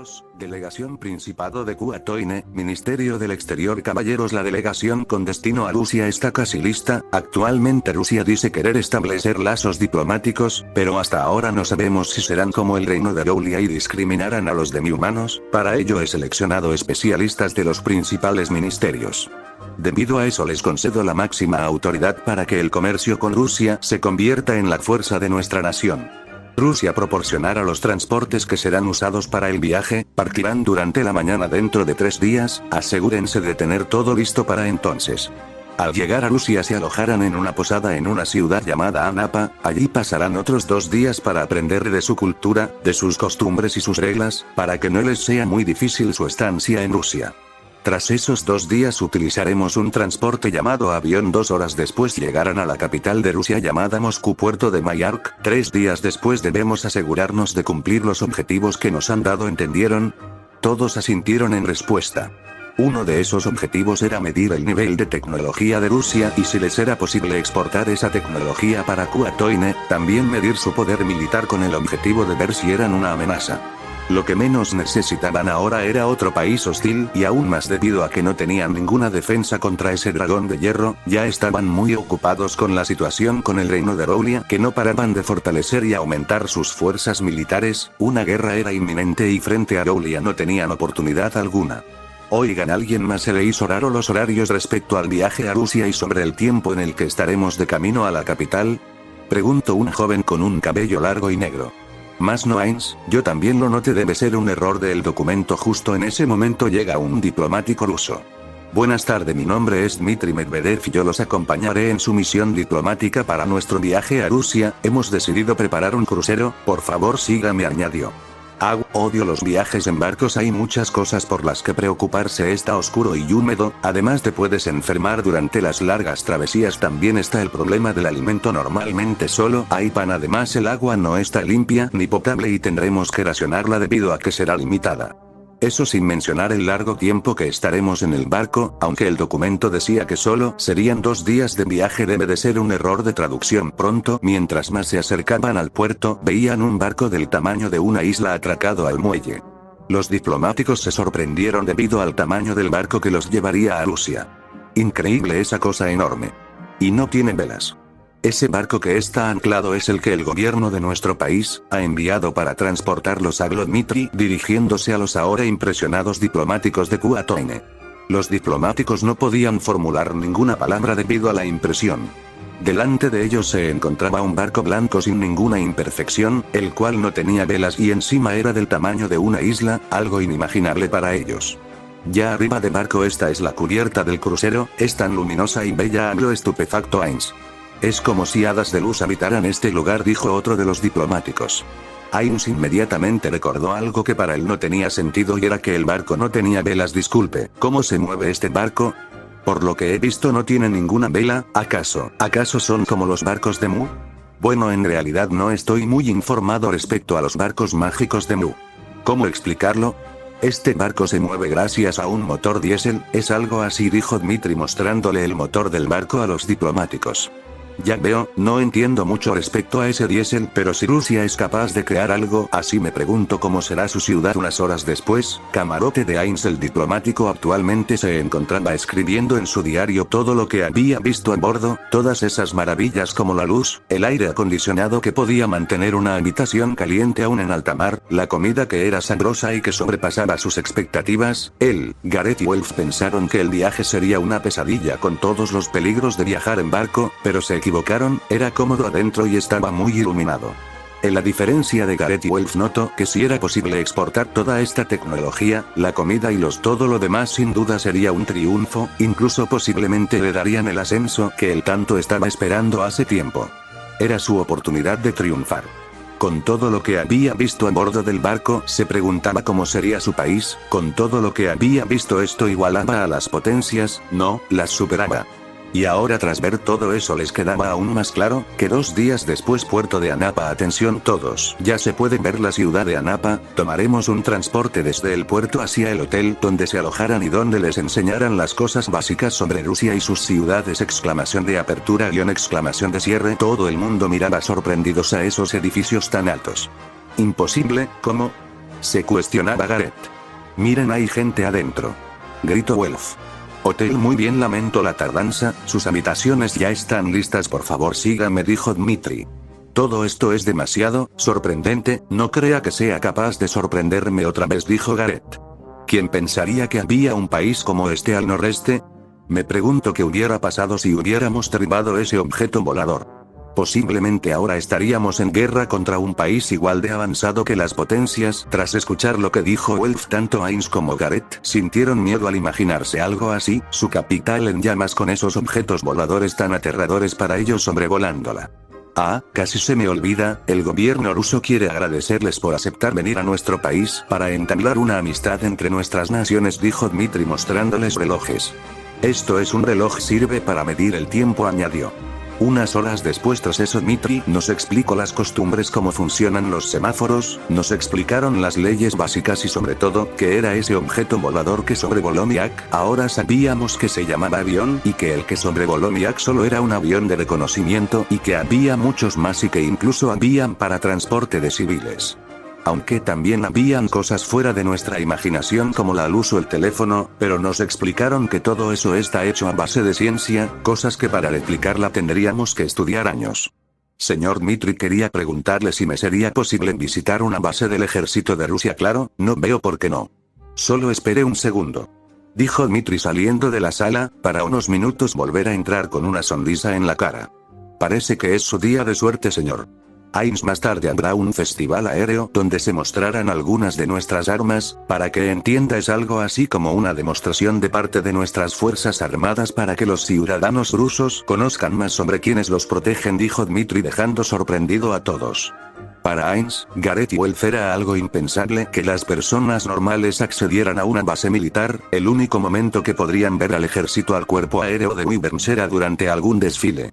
2. Delegación Principado de Kuatoine, Ministerio del Exterior. Caballeros, la delegación con destino a Rusia está casi lista. Actualmente Rusia dice querer establecer lazos diplomáticos, pero hasta ahora no sabemos si serán como el reino de Roulia y discriminarán a los demi-humanos. Para ello he seleccionado especialistas de los principales ministerios. Debido a eso les concedo la máxima autoridad para que el comercio con Rusia se convierta en la fuerza de nuestra nación. Rusia proporcionará los transportes que serán usados para el viaje, partirán durante la mañana dentro de 3 días, asegúrense de tener todo listo para entonces. Al llegar a Rusia se alojarán en una posada en una ciudad llamada Anapa, allí pasarán otros 2 días para aprender de su cultura, de sus costumbres y sus reglas, para que no les sea muy difícil su estancia en Rusia. Tras esos 2 días utilizaremos un transporte llamado avión. 2 horas después llegarán a la capital de Rusia llamada Moscú, puerto de Mayark. 3 días después debemos asegurarnos de cumplir los objetivos que nos han dado. ¿Entendieron? Todos asintieron en respuesta. Uno de esos objetivos era medir el nivel de tecnología de Rusia y si les era posible exportar esa tecnología para Kuatoine, también medir su poder militar con el objetivo de ver si eran una amenaza. Lo que menos necesitaban ahora era otro país hostil, y aún más debido a que no tenían ninguna defensa contra ese dragón de hierro, ya estaban muy ocupados con la situación con el reino de Roulia, que no paraban de fortalecer y aumentar sus fuerzas militares. Una guerra era inminente y frente a Roulia no tenían oportunidad alguna. Oigan, ¿alguien más se le hizo raro los horarios respecto al viaje a Rusia y sobre el tiempo en el que estaremos de camino a la capital? Preguntó un joven con un cabello largo y negro. Más no Ains, yo también lo noté, debe ser un error del documento. Justo en ese momento llega un diplomático ruso. Buenas tardes, mi nombre es Dmitry Medvedev y yo los acompañaré en su misión diplomática para nuestro viaje a Rusia. Hemos decidido preparar un crucero, por favor sígame, añadió. Odio los viajes en barcos, hay muchas cosas por las que preocuparse, está oscuro y húmedo, además te puedes enfermar durante las largas travesías, también está el problema del alimento, normalmente solo hay pan, además el agua no está limpia ni potable y tendremos que racionarla debido a que será limitada. Eso sin mencionar el largo tiempo que estaremos en el barco, aunque el documento decía que solo serían 2 días de viaje, debe de ser un error de traducción. Pronto, mientras más se acercaban al puerto, veían un barco del tamaño de una isla atracado al muelle. Los diplomáticos se sorprendieron debido al tamaño del barco que los llevaría a Rusia. Increíble, esa cosa enorme. Y no tiene velas. Ese barco que está anclado es el que el gobierno de nuestro país ha enviado para transportarlos a Dmitry, dirigiéndose a los ahora impresionados diplomáticos de Kuatoine. Los diplomáticos no podían formular ninguna palabra debido a la impresión. Delante de ellos se encontraba un barco blanco sin ninguna imperfección, el cual no tenía velas y encima era del tamaño de una isla, algo inimaginable para ellos. Ya arriba de barco, esta es la cubierta del crucero, es tan luminosa y bella, habló estupefacto Ains. Es como si hadas de luz habitaran este lugar, dijo otro de los diplomáticos. Ains inmediatamente recordó algo que para él no tenía sentido y era que el barco no tenía velas. Disculpe, ¿cómo se mueve este barco? Por lo que he visto no tiene ninguna vela, ¿acaso son como los barcos de Mu? Bueno, en realidad no estoy muy informado respecto a los barcos mágicos de Mu. ¿Cómo explicarlo? Este barco se mueve gracias a un motor diésel, es algo así, dijo Dmitry mostrándole el motor del barco a los diplomáticos. Ya veo, no entiendo mucho respecto a ese diésel, pero si Rusia es capaz de crear algo así, me pregunto cómo será su ciudad. Unas horas después, camarote de Ains, el diplomático actualmente se encontraba escribiendo en su diario todo lo que había visto a bordo, todas esas maravillas como la luz, el aire acondicionado que podía mantener una habitación caliente aún en alta mar, la comida que era sabrosa y que sobrepasaba sus expectativas. Él, Gareth y Wolf pensaron que el viaje sería una pesadilla con todos los peligros de viajar en barco, pero se equivocaron, era cómodo adentro y estaba muy iluminado. En la diferencia de Gareth y Wolf notó que si era posible exportar toda esta tecnología, la comida y todo lo demás, sin duda sería un triunfo, incluso posiblemente le darían el ascenso que él tanto estaba esperando hace tiempo. Era su oportunidad de triunfar. Con todo lo que había visto a bordo del barco, se preguntaba cómo sería su país. Con todo lo que había visto, esto igualaba a las potencias, no, las superaba. Y ahora, tras ver todo eso, les quedaba aún más claro que 2 días después, puerto de Anapa. Atención todos, ya se puede ver la ciudad de Anapa. Tomaremos un transporte desde el puerto hacia el hotel donde se alojaran y donde les enseñaran las cosas básicas sobre Rusia y sus ciudades. Exclamación de apertura _ exclamación de cierre. Todo el mundo miraba sorprendidos a esos edificios tan altos. Imposible, ¿cómo? Se cuestionaba Gareth. Miren, hay gente adentro. Gritó Welf. Hotel, muy bien, lamento la tardanza, sus habitaciones ya están listas, por favor síganme, dijo Dmitri. Todo esto es demasiado sorprendente, no crea que sea capaz de sorprenderme otra vez, dijo Gareth. ¿Quién pensaría que había un país como este al noreste? Me pregunto qué hubiera pasado si hubiéramos derribado ese objeto volador. Posiblemente ahora estaríamos en guerra contra un país igual de avanzado que las potencias. Tras escuchar lo que dijo Welf, tanto Ainz como Gareth sintieron miedo al imaginarse algo así, su capital en llamas con esos objetos voladores tan aterradores para ellos sobrevolándola. Ah, casi se me olvida, el gobierno ruso quiere agradecerles por aceptar venir a nuestro país para entablar una amistad entre nuestras naciones, dijo Dmitri mostrándoles relojes. Esto es un reloj, sirve para medir el tiempo, añadió. Unas horas después, tras eso, Dmitri nos explicó las costumbres, cómo funcionan los semáforos, nos explicaron las leyes básicas y sobre todo, qué era ese objeto volador que sobrevoló Miak. Ahora sabíamos que se llamaba avión y que el que sobrevoló Miak solo era un avión de reconocimiento y que había muchos más y que incluso habían para transporte de civiles. Aunque también habían cosas fuera de nuestra imaginación como la luz o el teléfono, pero nos explicaron que todo eso está hecho a base de ciencia, cosas que para explicarla tendríamos que estudiar años. Señor Dmitri, quería preguntarle si me sería posible visitar una base del ejército de Rusia. Claro, no veo por qué no. Solo espere un segundo. Dijo Dmitri saliendo de la sala, para unos minutos volver a entrar con una sonrisa en la cara. Parece que es su día de suerte, señor. Ainz, más tarde habrá un festival aéreo donde se mostrarán algunas de nuestras armas, para que entienda, es algo así como una demostración de parte de nuestras fuerzas armadas para que los ciudadanos rusos conozcan más sobre quienes los protegen, dijo Dmitri dejando sorprendido a todos. Para Ainz, Gareth y Welf era algo impensable que las personas normales accedieran a una base militar. El único momento que podrían ver al ejército, al cuerpo aéreo de Wyvern, era durante algún desfile.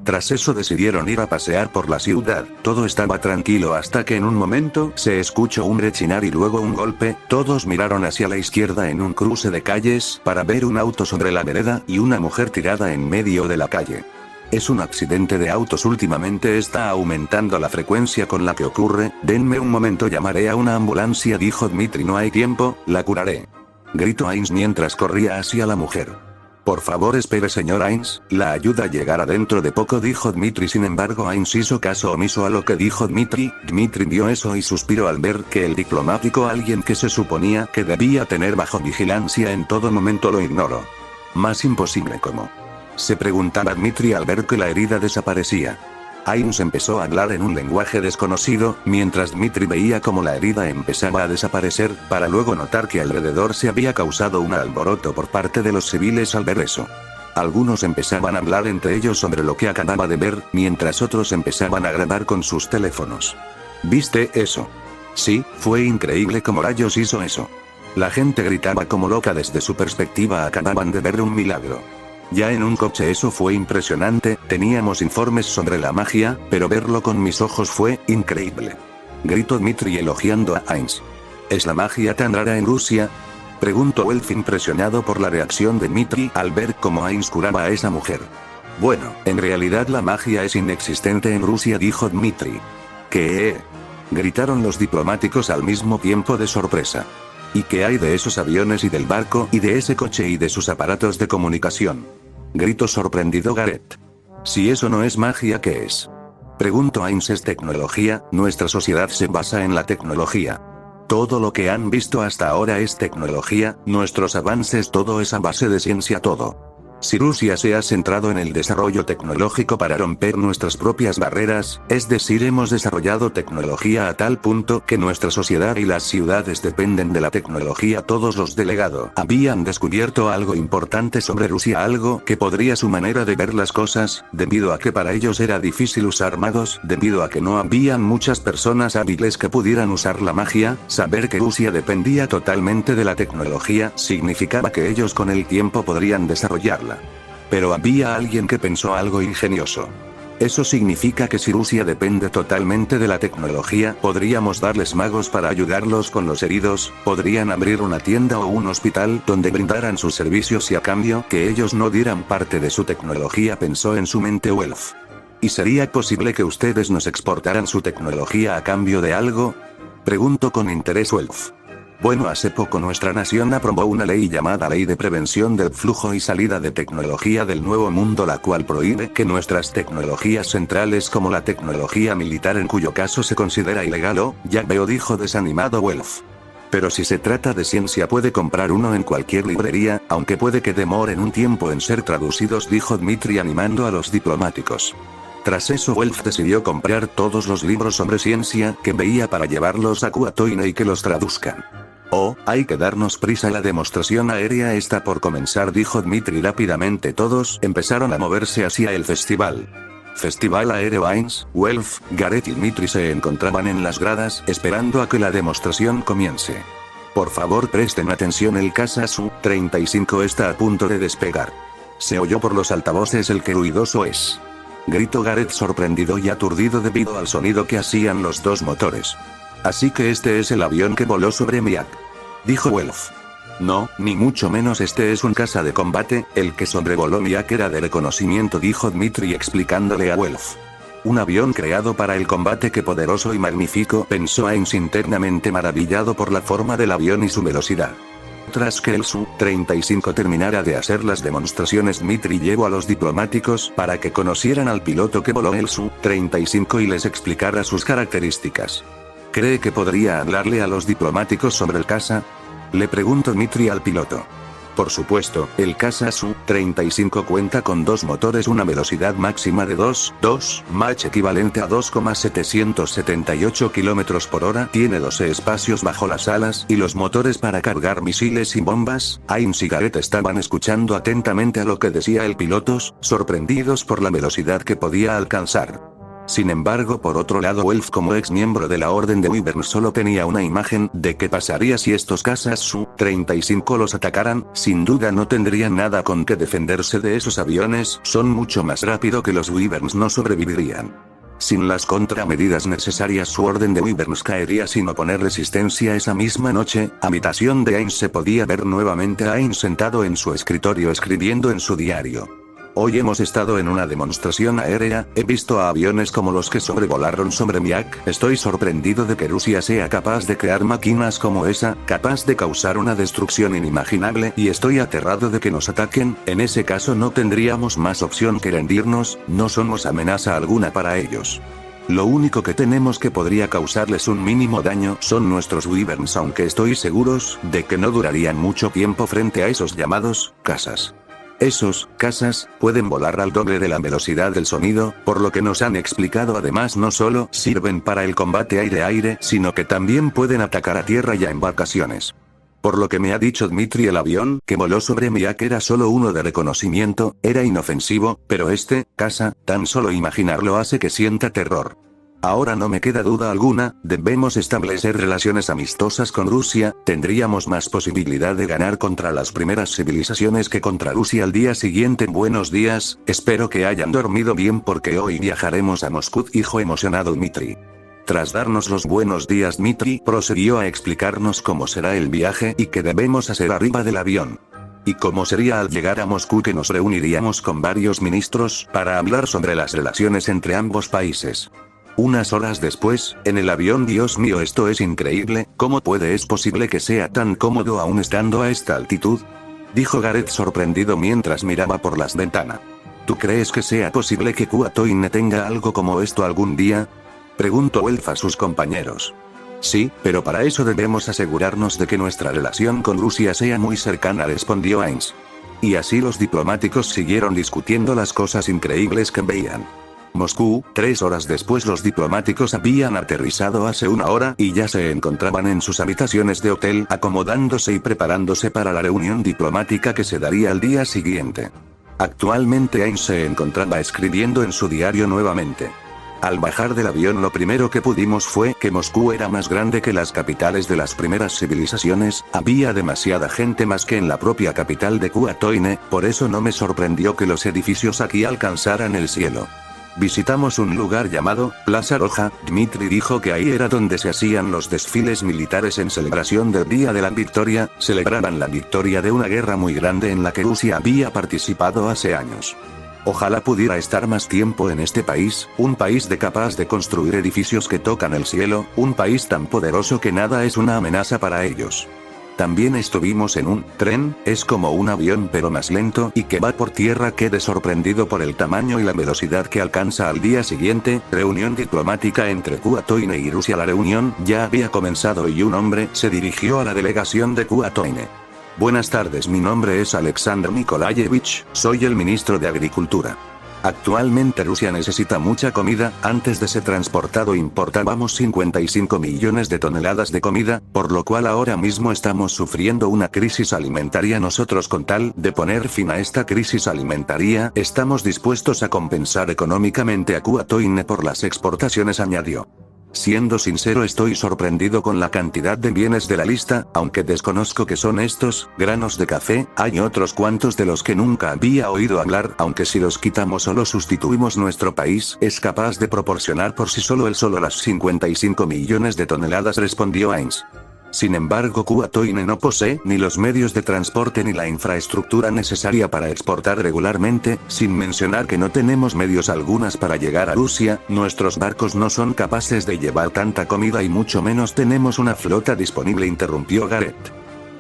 Tras eso decidieron ir a pasear por la ciudad. Todo estaba tranquilo hasta que en un momento se escuchó un rechinar y luego un golpe. Todos miraron hacia la izquierda en un cruce de calles para ver un auto sobre la vereda y una mujer tirada en medio de la calle. Es un accidente de autos, últimamente está aumentando la frecuencia con la que ocurre. Denme un momento, llamaré a una ambulancia, dijo Dmitri. No hay tiempo, la curaré. Gritó Ainz mientras corría hacia la mujer. Por favor espere, señor Ainz, la ayuda llegará dentro de poco, dijo Dmitri. Sin embargo, Ainz hizo caso omiso a lo que dijo Dmitri. Dmitri vio eso y suspiró al ver que el diplomático, alguien que se suponía que debía tener bajo vigilancia en todo momento, lo ignoró. Más imposible, ¿cómo? Se preguntaba Dmitri al ver que la herida desaparecía. Ainz empezó a hablar en un lenguaje desconocido, mientras Dmitri veía cómo la herida empezaba a desaparecer, para luego notar que alrededor se había causado un alboroto por parte de los civiles al ver eso. Algunos empezaban a hablar entre ellos sobre lo que acababa de ver, mientras otros empezaban a grabar con sus teléfonos. ¿Viste eso? Sí, fue increíble cómo rayos hizo eso. La gente gritaba como loca. Desde su perspectiva acababan de ver un milagro. Ya en un coche eso fue impresionante, teníamos informes sobre la magia, pero verlo con mis ojos fue increíble. Gritó Dmitri elogiando a Ainz. ¿Es la magia tan rara en Rusia? Preguntó Welf impresionado por la reacción de Dmitri al ver cómo Ainz curaba a esa mujer. Bueno, en realidad la magia es inexistente en Rusia, dijo Dmitri. ¿Qué? Gritaron los diplomáticos al mismo tiempo de sorpresa. ¿Y qué hay de esos aviones y del barco y de ese coche y de sus aparatos de comunicación? Gritó sorprendido Gareth. Si eso no es magia, ¿qué es? Preguntó Ainz. Es tecnología, nuestra sociedad se basa en la tecnología. Todo lo que han visto hasta ahora es tecnología, nuestros avances, todo es a base de ciencia, todo. Si Rusia se ha centrado en el desarrollo tecnológico para romper nuestras propias barreras, es decir, hemos desarrollado tecnología a tal punto que nuestra sociedad y las ciudades dependen de la tecnología. Todos los delegados habían descubierto algo importante sobre Rusia, algo que podría su manera de ver las cosas, debido a que para ellos era difícil usar magos, debido a que no habían muchas personas hábiles que pudieran usar la magia. Saber que Rusia dependía totalmente de la tecnología significaba que ellos con el tiempo podrían desarrollarla. Pero había alguien que pensó algo ingenioso. Eso significa que si Rusia depende totalmente de la tecnología, podríamos darles magos para ayudarlos con los heridos, podrían abrir una tienda o un hospital donde brindaran sus servicios y a cambio que ellos no dieran parte de su tecnología, pensó en su mente Welf. ¿Y sería posible que ustedes nos exportaran su tecnología a cambio de algo? Preguntó con interés Welf. Bueno, hace poco nuestra nación aprobó una ley llamada Ley de Prevención del Flujo y Salida de Tecnología del Nuevo Mundo, la cual prohíbe que nuestras tecnologías centrales como la tecnología militar, en cuyo caso se considera ilegal. Oh, ya veo, dijo desanimado Welf. Pero si se trata de ciencia, puede comprar uno en cualquier librería, aunque puede que demoren un tiempo en ser traducidos, dijo Dmitri animando a los diplomáticos. Tras eso Welf decidió comprar todos los libros sobre ciencia que veía para llevarlos a Kuatoine y que los traduzcan. Oh, hay que darnos prisa, la demostración aérea está por comenzar, dijo Dmitri rápidamente. Todos empezaron a moverse hacia el festival. Festival Aéreo. Ains, Welf, Gareth y Dmitri se encontraban en las gradas esperando a que la demostración comience. Por favor, presten atención, el caza Su-35 está a punto de despegar. Se oyó por los altavoces el que ruidoso es. Gritó Gareth, sorprendido y aturdido debido al sonido que hacían los dos motores. Así que este es el avión que voló sobre Miak, dijo Welf. No, ni mucho menos, este es un caza de combate, el que sobrevoló Miak era de reconocimiento, dijo Dmitri explicándole a Welf. Un avión creado para el combate, qué poderoso y magnífico, pensó Ains internamente maravillado por la forma del avión y su velocidad. Tras que el Su-35 terminara de hacer las demostraciones, Dmitri llevó a los diplomáticos para que conocieran al piloto que voló el Su-35 y les explicara sus características. ¿Cree que podría hablarle a los diplomáticos sobre el caza?, le preguntó Dmitri al piloto. Por supuesto, el caza Su-35 cuenta con dos motores, una velocidad máxima de 2 Mach equivalente a 2,778 km por hora, tiene 12 espacios bajo las alas y los motores para cargar misiles y bombas. Ains y Gareth estaban escuchando atentamente a lo que decía el piloto, sorprendidos por la velocidad que podía alcanzar. Sin embargo, por otro lado, Welf, como ex miembro de la Orden de Wyvern, solo tenía una imagen de qué pasaría si estos cazas Su-35 los atacaran. Sin duda no tendrían nada con qué defenderse de esos aviones, son mucho más rápido que los Wyverns, no sobrevivirían. Sin las contramedidas necesarias, su Orden de Wyverns caería sin oponer resistencia. Esa misma noche, habitación de Ains, se podía ver nuevamente a Ains sentado en su escritorio escribiendo en su diario. Hoy hemos estado en una demostración aérea, he visto a aviones como los que sobrevolaron sobre Miak, estoy sorprendido de que Rusia sea capaz de crear máquinas como esa, capaz de causar una destrucción inimaginable, y estoy aterrado de que nos ataquen. En ese caso no tendríamos más opción que rendirnos, no somos amenaza alguna para ellos. Lo único que tenemos que podría causarles un mínimo daño son nuestros Wyverns, aunque estoy seguros de que no durarían mucho tiempo frente a esos llamados cazas. Esos cazas pueden volar al doble de la velocidad del sonido, por lo que nos han explicado. Además, no solo sirven para el combate aire-aire, sino que también pueden atacar a tierra y a embarcaciones. Por lo que me ha dicho Dmitri, el avión que voló sobre Miak era solo uno de reconocimiento, era inofensivo, pero este caza, tan solo imaginarlo hace que sienta terror. Ahora no me queda duda alguna, debemos establecer relaciones amistosas con Rusia, tendríamos más posibilidad de ganar contra las primeras civilizaciones que contra Rusia. Al día siguiente, buenos días, espero que hayan dormido bien porque hoy viajaremos a Moscú, dijo emocionado Dmitri. Tras darnos los buenos días, Dmitri prosiguió a explicarnos cómo será el viaje y qué debemos hacer arriba del avión. Y cómo sería al llegar a Moscú, que nos reuniríamos con varios ministros para hablar sobre las relaciones entre ambos países. Unas horas después, en el avión, Dios mío, esto es increíble, ¿cómo es posible que sea tan cómodo aún estando a esta altitud?, dijo Gareth sorprendido mientras miraba por las ventanas. ¿Tú crees que sea posible que Kuatoine tenga algo como esto algún día?, preguntó Welf a sus compañeros. Sí, pero para eso debemos asegurarnos de que nuestra relación con Rusia sea muy cercana, respondió Ains. Y así los diplomáticos siguieron discutiendo las cosas increíbles que veían. Moscú, 3 horas después. Los diplomáticos habían aterrizado hace una hora y ya se encontraban en sus habitaciones de hotel acomodándose y preparándose para la reunión diplomática que se daría al día siguiente. Actualmente Ains se encontraba escribiendo en su diario nuevamente. Al bajar del avión, lo primero que pudimos fue que Moscú era más grande que las capitales de las primeras civilizaciones, había demasiada gente, más que en la propia capital de Kuatoine, por eso no me sorprendió que los edificios aquí alcanzaran el cielo. Visitamos un lugar llamado Plaza Roja. Dmitri dijo que ahí era donde se hacían los desfiles militares en celebración del Día de la Victoria, celebraban la victoria de una guerra muy grande en la que Rusia había participado hace años. Ojalá pudiera estar más tiempo en este país, un país capaz de construir edificios que tocan el cielo, un país tan poderoso que nada es una amenaza para ellos. También estuvimos en un tren, es como un avión pero más lento y que va por tierra. Quedé sorprendido por el tamaño y la velocidad que alcanza. Al día siguiente, reunión diplomática entre Kuatoine y Rusia. La reunión ya había comenzado y un hombre se dirigió a la delegación de Kuatoine. Buenas tardes, mi nombre es Alexander Nikolayevich, soy el ministro de Agricultura. Actualmente Rusia necesita mucha comida, antes de ser transportado importábamos 55 millones de toneladas de comida, por lo cual ahora mismo estamos sufriendo una crisis alimentaria. Nosotros, con tal de poner fin a esta crisis alimentaria, estamos dispuestos a compensar económicamente a Kuatoine por las exportaciones, añadió. Siendo sincero, estoy sorprendido con la cantidad de bienes de la lista, aunque desconozco qué son estos, granos de café, hay otros cuantos de los que nunca había oído hablar, aunque si los quitamos o los sustituimos nuestro país es capaz de proporcionar por sí solo las 55 millones de toneladas, respondió Ains. Sin embargo, Kuatoine no posee ni los medios de transporte ni la infraestructura necesaria para exportar regularmente, sin mencionar que no tenemos medios algunas para llegar a Rusia, nuestros barcos no son capaces de llevar tanta comida y mucho menos tenemos una flota disponible, interrumpió Gareth.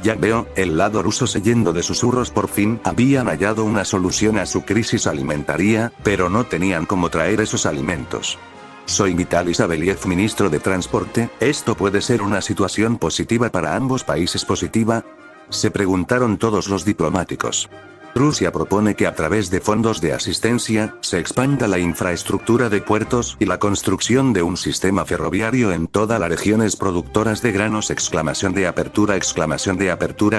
Ya veo, el lado ruso se llenó de susurros. Por fin habían hallado una solución a su crisis alimentaria, pero no tenían cómo traer esos alimentos. Soy Vitaly Saveliev, ministro de Transporte. ¿Esto puede ser una situación positiva para ambos países? ¿Positiva?, se preguntaron todos los diplomáticos. Rusia propone que a través de fondos de asistencia, se expanda la infraestructura de puertos y la construcción de un sistema ferroviario en todas las regiones productoras de granos. Exclamación de apertura,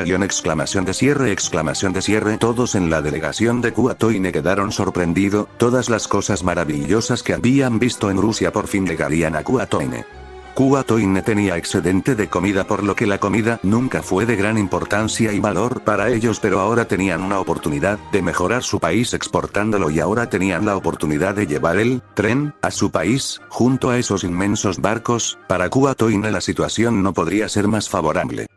guión, exclamación de cierre. Todos en la delegación de Kuatoine quedaron sorprendidos. Todas las cosas maravillosas que habían visto en Rusia por fin llegarían a Kuatoine. Kuatoine tenía excedente de comida, por lo que la comida nunca fue de gran importancia y valor para ellos, pero ahora tenían una oportunidad de mejorar su país exportándolo y ahora tenían la oportunidad de llevar el tren a su país, junto a esos inmensos barcos. Para Kuatoine la situación no podría ser más favorable.